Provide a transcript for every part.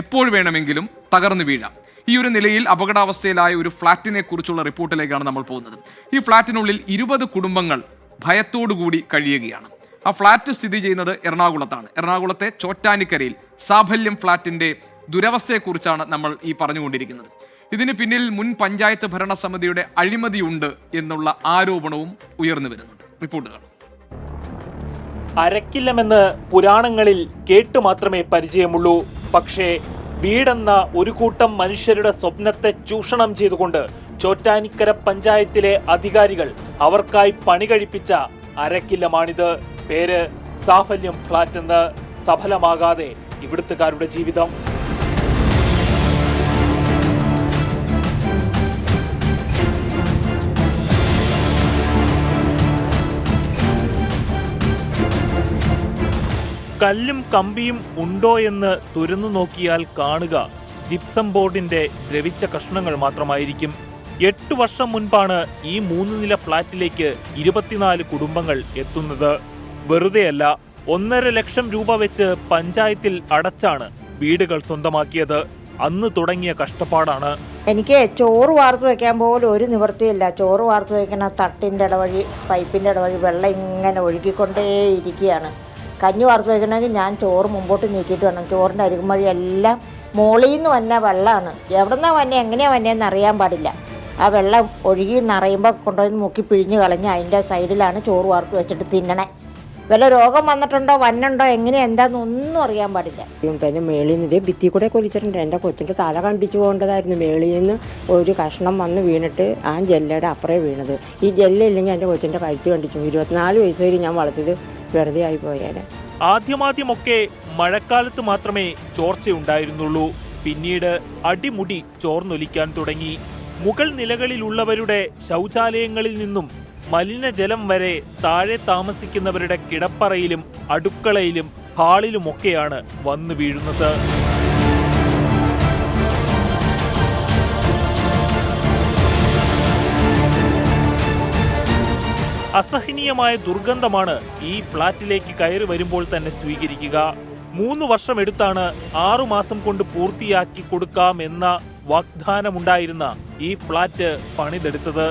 എപ്പോൾ വേണമെങ്കിലും തകർന്നു വീഴാം. ഈ ഒരു നിലയിൽ അപകടാവസ്ഥയിലായ ഒരു ഫ്ളാറ്റിനെ കുറിച്ചുള്ള റിപ്പോർട്ടിലേക്കാണ് നമ്മൾ പോകുന്നത്. ഈ ഫ്ളാറ്റിനുള്ളിൽ 20 കുടുംബങ്ങൾ ഭയത്തോടുകൂടി കഴിയുകയാണ്. ആ ഫ്ളാറ്റ് സ്ഥിതി ചെയ്യുന്നത് എറണാകുളത്താണ്. എറണാകുളത്തെ ചോറ്റാനിക്കരയിൽ സാഫല്യം ഫ്ളാറ്റിന്റെ ദുരവസ്ഥയെക്കുറിച്ചാണ് നമ്മൾ ഈ പറഞ്ഞുകൊണ്ടിരിക്കുന്നത്. ഇതിന് പിന്നിൽ മുൻ പഞ്ചായത്ത് ഭരണസമിതിയുടെ അഴിമതിയുണ്ട് എന്നുള്ള ആരോപണവും ഉയർന്നു വരുന്നുണ്ട്. റിപ്പോർട്ട് കാണാം. അരക്കില്ലമെന്ന് പുരാണങ്ങളിൽ കേട്ടു മാത്രമേ പരിചയമുള്ളൂ. പക്ഷേ വീടെന്ന ഒരു കൂട്ടം മനുഷ്യരുടെ സ്വപ്നത്തെ ചൂഷണം ചെയ്തുകൊണ്ട് ചോറ്റാനിക്കര പഞ്ചായത്തിലെ അധികാരികൾ അവർക്കായി പണി കഴിപ്പിച്ച അരക്കില്ലമാണിത്. പേര് സാഫല്യം ഫ്ളാറ്റ് എന്ന്. സഫലമാകാതെ ഇവിടുത്തുകാരുടെ ജീവിതം. കല്ലും കമ്പിയും ഉണ്ടോ എന്ന് തുറന്നു നോക്കിയാൽ കാണുക ജിപ്സം ബോർഡിന്റെ ദ്രവിച്ച കഷ്ണങ്ങൾ മാത്രമായിരിക്കും. 8 വർഷം മുൻപാണ് ഈ 3 നില ഫ്ളാറ്റിലേക്ക് 24 കുടുംബങ്ങൾ എത്തുന്നത്. വെറുതെയല്ല, 1.5 ലക്ഷം രൂപ വെച്ച് പഞ്ചായത്തിൽ അടച്ചാണ് വീടുകൾ സ്വന്തമാക്കിയത്. അന്ന് തുടങ്ങിയ കഷ്ടപ്പാടാണ്. എനിക്ക് ചോറ് വാർത്ത് വയ്ക്കാൻ പോലും ഒരു നിവൃത്തിയില്ല. ചോറ് വാർത്ത് വയ്ക്കുന്ന തട്ടിൻ്റെ ഇടവഴി, പൈപ്പിൻ്റെ ഇടവഴി വെള്ളം ഇങ്ങനെ ഒഴുകിക്കൊണ്ടേയിരിക്കുകയാണ്. കഞ്ഞി വാർത്ത് വയ്ക്കണമെങ്കിൽ ഞാൻ ചോറ് മുമ്പോട്ട് നീക്കിയിട്ട് വേണം. ചോറിൻ്റെ അരികും വഴി എല്ലാം മോളിൽ നിന്ന് വന്ന വെള്ളമാണ്. എവിടെ നിന്നാണ് വന്നെ, എങ്ങനെയാണ് വന്നതെന്ന് അറിയാൻ പാടില്ല. ആ വെള്ളം ഒഴുകി നിറയുമ്പോൾ കൊണ്ടുപോയി മുക്കി പിഴിഞ്ഞ് കളഞ്ഞ് അതിൻ്റെ സൈഡിലാണ് ചോറ് വാർത്ത് വെച്ചിട്ട് തിന്നണേ. വല്ല രോഗം വന്നിട്ടുണ്ടോ, വന്നുണ്ടോ, എങ്ങനെയാണ് എന്താണെന്നൊന്നും അറിയാൻ പാടില്ല. പിന്നെ മേളിൽ നിന്ന് ഭിത്തി കൂടെ കൊലിച്ചിട്ടുണ്ട്. എൻ്റെ കൊച്ചിൻ്റെ തല കണ്ടിച്ചു പോകേണ്ടതായിരുന്നു. മേളിൽ നിന്ന് ഒരു കഷ്ണം വന്ന് വീണിട്ട് ആ ജെല്ലയുടെ അപ്പുറേ വീണത്. ഈ ജെല്ലില്ലെങ്കിൽ എൻ്റെ കൊച്ചിൻ്റെ കഴുത്ത് കണ്ടിച്ചു. 24 വയസ്സ് വരെ ഞാൻ വളർത്തിയത് വെറുതെ ആയി പോയാൽ. ആദ്യമാദ്യമൊക്കെ മഴക്കാലത്ത് മാത്രമേ ചോർച്ചയുണ്ടായിരുന്നുള്ളൂ. പിന്നീട് അടിമുടി ചോർന്നൊലിക്കാൻ തുടങ്ങി. മുകൾ നിലകളിലുള്ളവരുടെ ശൗചാലയങ്ങളിൽ നിന്നും മലിനജലം വരെ താഴെ താമസിക്കുന്നവരുടെ കിടപ്പറയിലും അടുക്കളയിലും ഹാളിലുമൊക്കെയാണ് വന്നു വീഴുന്നത്. അസഹനീയമായ ദുർഗന്ധമാണ് ഈ ഫ്ളാറ്റിലേക്ക് കയറി വരുമ്പോൾ തന്നെ സ്വീകരിക്കുക. 3 വർഷമെടുത്താണ് 6 മാസം കൊണ്ട് പൂർത്തിയാക്കി കൊടുക്കാമെന്ന വാഗ്ദാനമുണ്ടായിരുന്ന ഈ ഫ്ളാറ്റ് പണിതെടുത്തത്.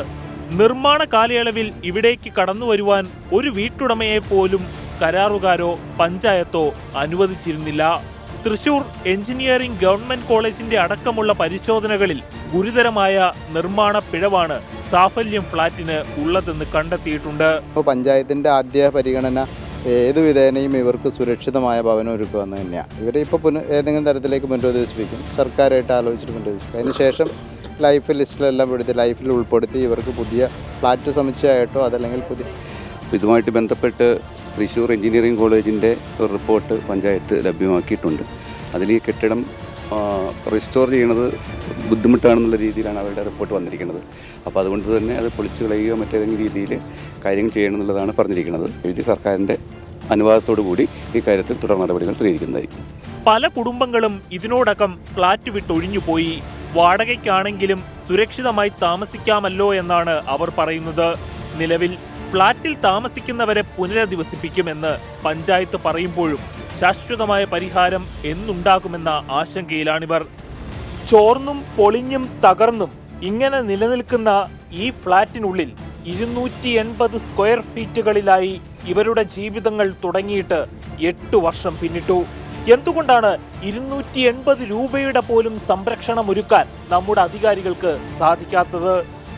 നിർമ്മാണ കാലയളവിൽ ഇവിടേക്ക് കടന്നു വരുവാൻ ഒരു വീട്ടുടമയെ പോലും കരാറുകാരോ പഞ്ചായത്തോ അനുവദിച്ചിരുന്നില്ല. തൃശൂർ എഞ്ചിനീയറിംഗ് ഗവൺമെന്റ് കോളേജിന്റെ അടക്കമുള്ള പരിശോധനകളിൽ ഗുരുതരമായ നിർമ്മാണ പിഴവാണ് സാഫല്യം ഫ്ളാറ്റിന് ഉള്ളതെന്ന് കണ്ടെത്തിയിട്ടുണ്ട്. പഞ്ചായത്തിന്റെ ആദ്യ പരിഗണന ഏതു വിധേനയും ഇവർക്ക് സുരക്ഷിതമായ ഭവനം ഒരുക്കുക എന്ന് തന്നെയാണ്. ഇവരെ ഇപ്പോൾ ഏതെങ്കിലും തരത്തിലേക്ക് പുനരുദ്ധരിപ്പിക്കും, സർക്കാരായിട്ട് ആലോചിച്ചിട്ട് പുനരുദ്ധരിപ്പിക്കും. അതിനുശേഷം ലൈഫ് ലിസ്റ്റിലെല്ലാം എടുത്ത് ലൈഫിൽ ഉൾപ്പെടുത്തി ഇവർക്ക് പുതിയ ഫ്ലാറ്റ് സമുച്ചയമായിട്ടോ അതല്ലെങ്കിൽ പുതിയ ഇതുമായിട്ട് ബന്ധപ്പെട്ട് തൃശ്ശൂർ എഞ്ചിനീയറിംഗ് കോളേജിൻ്റെ ഒരു റിപ്പോർട്ട് പഞ്ചായത്ത് ലഭ്യമാക്കിയിട്ടുണ്ട്. അതിൽ ഈ കെട്ടിടം റിസ്റ്റോർ ചെയ്യുന്നത് ബുദ്ധിമുട്ടാണെന്നുള്ള രീതിയിലാണ് അവരുടെ റിപ്പോർട്ട് വന്നിരിക്കുന്നത്. അപ്പോൾ അതുകൊണ്ട് തന്നെ അത് പൊളിച്ചു കളയുകയോ മറ്റേതെങ്കിലും രീതിയിൽ കാര്യങ്ങൾ ചെയ്യണമെന്നുള്ളതാണ് പറഞ്ഞിരിക്കുന്നത്. ഇത് സർക്കാരിൻ്റെ അനുവാദത്തോടു കൂടി ഈ കാര്യത്തിൽ തുടർ നടപടികൾ സ്വീകരിക്കുന്നതായിരിക്കും. പല കുടുംബങ്ങളും ഇതിനോടകം ഫ്ളാറ്റ് വിട്ടൊഴിഞ്ഞുപോയി. വാടകയ്ക്കാണെങ്കിലും സുരക്ഷിതമായി താമസിക്കാമല്ലോ എന്നാണ് അവർ പറയുന്നത്. നിലവിൽ ഫ്ളാറ്റിൽ താമസിക്കുന്നവരെ പുനരധിവസിപ്പിക്കുമെന്ന് പഞ്ചായത്ത് പറയുമ്പോഴും ശാശ്വതമായ പരിഹാരം എന്നുണ്ടാകുമെന്ന ആശങ്കയിലാണിവർ. ചോർന്നും പൊളിഞ്ഞും തകർന്നും ഇങ്ങനെ നിലനിൽക്കുന്ന ഈ ഫ്ളാറ്റിനുള്ളിൽ 280 സ്ക്വയർ ഫീറ്റുകളിലായി ഇവരുടെ ജീവിതങ്ങൾ തുടങ്ങിയിട്ട് 8 വർഷം പിന്നിട്ടു. എന്തുകൊണ്ടാണ് 280 രൂപയുടെ പോലും സംരക്ഷണം ഒരുക്കാൻ നമ്മുടെ അധികാരികൾക്ക് സാധിക്കാത്തത്?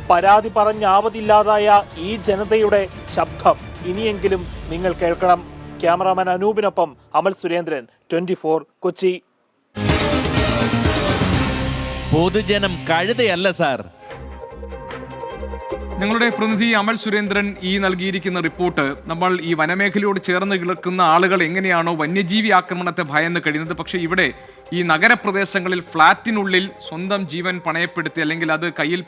പരാതി പറഞ്ഞാവതില്ലാതായ ഈ ജനതയുടെ ശബ്ദം ഇനിയെങ്കിലും നിങ്ങൾ കേൾക്കണം. ക്യാമറാമാൻ അനൂപിനൊപ്പം അമൽ സുരേന്ദ്രൻ, 24 കൊച്ചി. പൊതുജനം കഴുതയല്ല സാർ. ഞങ്ങളുടെ പ്രതിനിധി അമൽ സുരേന്ദ്രൻ ഈ നൽകിയിരിക്കുന്ന റിപ്പോർട്ട് നമ്മൾ ഈ വനമേഖലയോട് ചേർന്ന് കിടക്കുന്ന ആളുകൾ എങ്ങനെയാണോ വന്യജീവി ആക്രമണത്തെ ഭയന്ന് കഴിയുന്നത്, പക്ഷേ ഇവിടെ ഈ നഗരപ്രദേശങ്ങളിൽ ഫ്ളാറ്റിനുള്ളിൽ സ്വന്തം ജീവൻ പണയപ്പെടുത്തി അല്ലെങ്കിൽ അത് കയ്യിൽ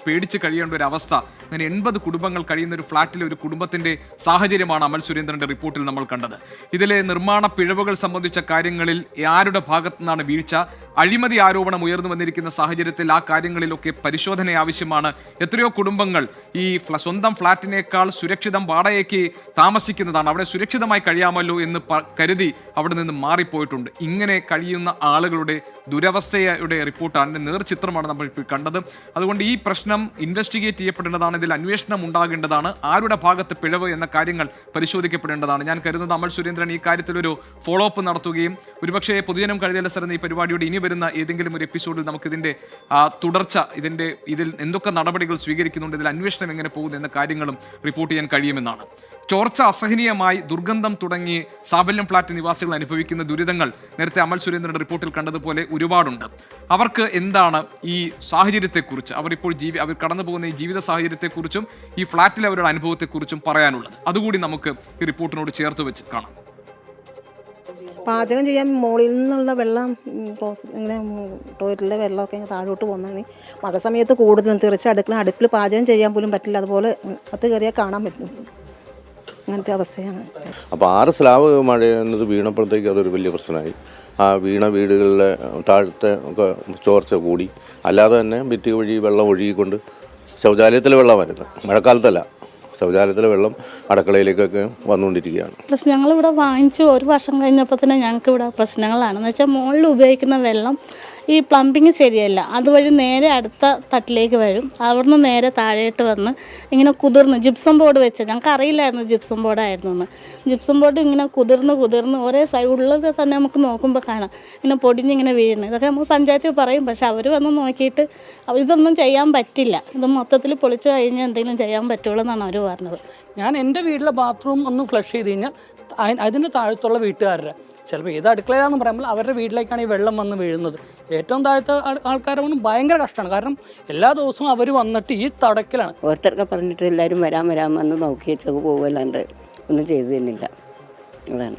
പേടിച്ച് കഴിയേണ്ട ഒരു അവസ്ഥ, അങ്ങനെ 80 കുടുംബങ്ങൾ കഴിയുന്ന ഒരു ഫ്ളാറ്റിലെ ഒരു കുടുംബത്തിന്റെ സാഹചര്യമാണ് അമൽ സുരേന്ദ്രന്റെ റിപ്പോർട്ടിൽ നമ്മൾ കണ്ടത്. ഇതിലെ നിർമ്മാണ പിഴവുകൾ സംബന്ധിച്ച കാര്യങ്ങളിൽ ആരുടെ ഭാഗത്തു നിന്നാണ് വീഴ്ച, അഴിമതി ആരോപണം ഉയർന്നു വന്നിരിക്കുന്ന സാഹചര്യത്തിൽ ആ കാര്യങ്ങളിലൊക്കെ പരിശോധന ആവശ്യമാണ്. എത്രയോ കുടുംബങ്ങൾ ഈ സ്വന്തം ഫ്ളാറ്റിനേക്കാൾ സുരക്ഷിതം വാടകയ്ക്ക് താമസിക്കുന്നതാണ്, അവിടെ സുരക്ഷിതമായി കഴിയാമല്ലോ എന്ന് കരുതി അവിടെ നിന്ന് മാറിപ്പോയിട്ടുണ്ട്. ഇങ്ങനെ കഴിയുന്ന ആളുകളുടെ ദുരവസ്ഥയുടെ റിപ്പോർട്ടാണ്, നേർചിത്രമാണ് നമ്മൾ ഇപ്പോൾ കണ്ടത്. അതുകൊണ്ട് ഈ പ്രശ്നം ഇൻവെസ്റ്റിഗേറ്റ് ചെയ്യപ്പെടേണ്ടതാണ്, ഇതിൽ അന്വേഷണം ഉണ്ടാകേണ്ടതാണ്, ആരുടെ ഭാഗത്ത് പിഴവ് എന്ന കാര്യങ്ങൾ പരിശോധിക്കപ്പെടേണ്ടതാണ്. ഞാൻ കരുതുന്നത് അമൽ സുരേന്ദ്രൻ ഈ കാര്യത്തിലൊരു ഫോളോ അപ്പ് നടത്തുകയും ഒരുപക്ഷെ പൊതുജനം കഴുതയല്ല സാർ എന്ന ഈ പരിപാടിയുടെ ഇനി വരുന്ന ഏതെങ്കിലും ഒരു എപ്പിസോഡിൽ നമുക്കിതിൻ്റെ തുടർച്ച, ഇതിൽ എന്തൊക്കെ നടപടികൾ സ്വീകരിക്കുന്നുണ്ട്, ഇതിൽ അന്വേഷണം എങ്ങനെ പോകുന്നു എന്ന കാര്യങ്ങളും റിപ്പോർട്ട് ചെയ്യാൻ കഴിയുമെന്നാണ്. ചോർച്ച അസഹനീയമായി, ദുർഗന്ധം തുടങ്ങി സാബല്യം ഫ്ളാറ്റ് നിവാസികൾ അനുഭവിക്കുന്ന ദുരിതങ്ങൾ നേരത്തെ അമൽ സുരേന്ദ്രന്റെ റിപ്പോർട്ടിൽ കണ്ടതുപോലെ ഒരുപാടുണ്ട്. അവർക്ക് എന്താണ് ഈ സാഹചര്യത്തെക്കുറിച്ച്, അവർ കടന്നു പോകുന്ന ഈ ജീവിത സാഹചര്യത്തെക്കുറിച്ചും ഈ ഫ്ളാറ്റിലെ അവരുടെ അനുഭവത്തെക്കുറിച്ചും പറയാനുള്ളത്? അതുകൂടി നമുക്ക് ഈ റിപ്പോർട്ടിനോട് ചേർത്ത് വെച്ച് കാണാം. പാചകം ചെയ്യാൻ മുകളിൽ നിന്നുള്ള വെള്ളം ഇങ്ങനെ ടോയ്ലറ്റിലെ വെള്ളമൊക്കെ താഴോട്ട് പോകുന്നതാണ്. മഴ സമയത്ത് കൂടുതലും തെറിച്ച് അടുപ്പിൽ പാചകം ചെയ്യാൻ പോലും പറ്റില്ല. അതുപോലെ അത് കയറിയാൽ കാണാൻ പറ്റും. അങ്ങനത്തെ അവസ്ഥയാണ്. അപ്പോൾ 6 സ്ലാബ് മഴ എന്നത് വീണപ്പോഴത്തേക്ക് അതൊരു വലിയ പ്രശ്നമായി. ആ വീണ വീടുകളിലെ താഴത്തെ ഒക്കെ ചോർച്ച കൂടി. അല്ലാതെ തന്നെ ഭിത്തി വഴി വെള്ളം ഒഴുകിക്കൊണ്ട് ശൗചാലയത്തിലെ വെള്ളം വരുന്നത്, മഴക്കാലത്തല്ല, ശൗചാലയത്തിലെ വെള്ളം അടുക്കളയിലേക്കൊക്കെ വന്നുകൊണ്ടിരിക്കുകയാണ്. ഞങ്ങളിവിടെ വാങ്ങിച്ച് 1 വർഷം കഴിഞ്ഞപ്പോൾ തന്നെ ഞങ്ങൾക്ക് ഇവിടെ പ്രശ്നങ്ങളാണെന്ന് വെച്ചാൽ മുകളിൽ ഉപയോഗിക്കുന്ന വെള്ളം ഈ പ്ലംബിങ് ശരിയല്ല, അതുവഴി നേരെ അടുത്ത തട്ടിലേക്ക് വരും, അവിടുന്ന് നേരെ താഴേട്ട് വന്ന് ഇങ്ങനെ കുതിർന്ന് ജിപ്സം ബോർഡ് വെച്ച്, ഞങ്ങൾക്ക് അറിയില്ലായിരുന്നു ജിപ്സം ബോർഡായിരുന്നു എന്ന്. ജിപ്സം ബോർഡ് ഇങ്ങനെ കുതിർന്ന് ഒരേ ഉള്ളത് തന്നെ നമുക്ക് നോക്കുമ്പോൾ കാണാം ഇങ്ങനെ പൊടിഞ്ഞിങ്ങനെ വീഴുന്നത്. ഇതൊക്കെ നമ്മൾ പഞ്ചായത്തിൽ പറയും, പക്ഷെ അവർ വന്ന് നോക്കിയിട്ട് ഇതൊന്നും ചെയ്യാൻ പറ്റില്ല, ഇത് മൊത്തത്തിൽ പൊളിച്ച് കഴിഞ്ഞാൽ എന്തെങ്കിലും ചെയ്യാൻ പറ്റുള്ളൂ എന്നാണ് അവർ പറഞ്ഞത്. ഞാൻ എൻ്റെ വീട്ടിലെ ബാത്റൂം ഒന്ന് ഫ്ലഷ് ചെയ്ത് കഴിഞ്ഞാൽ അതിന് താഴത്തുള്ള വീട്ടുകാരുടെ ചിലപ്പോൾ ഏത് അടുക്കളയാണെന്ന് പറയുമ്പോൾ അവരുടെ വീട്ടിലേക്കാണ് ഈ വെള്ളം വന്ന് വീഴുന്നത്. ഏറ്റവും താഴത്തെ ആൾക്കാരെ ഭയങ്കര കഷ്ടമാണ്. കാരണം എല്ലാ ദിവസവും അവർ വന്നിട്ട് ഈ തടക്കലാണ്. ഓരോരുത്തർക്ക് പറഞ്ഞിട്ട് എല്ലാവരും വരാൻ വന്ന് നോക്കി വെച്ചൊക്കെ പോകുമല്ലാണ്ട് ഒന്നും ചെയ്തു തന്നില്ല. അതാണ്.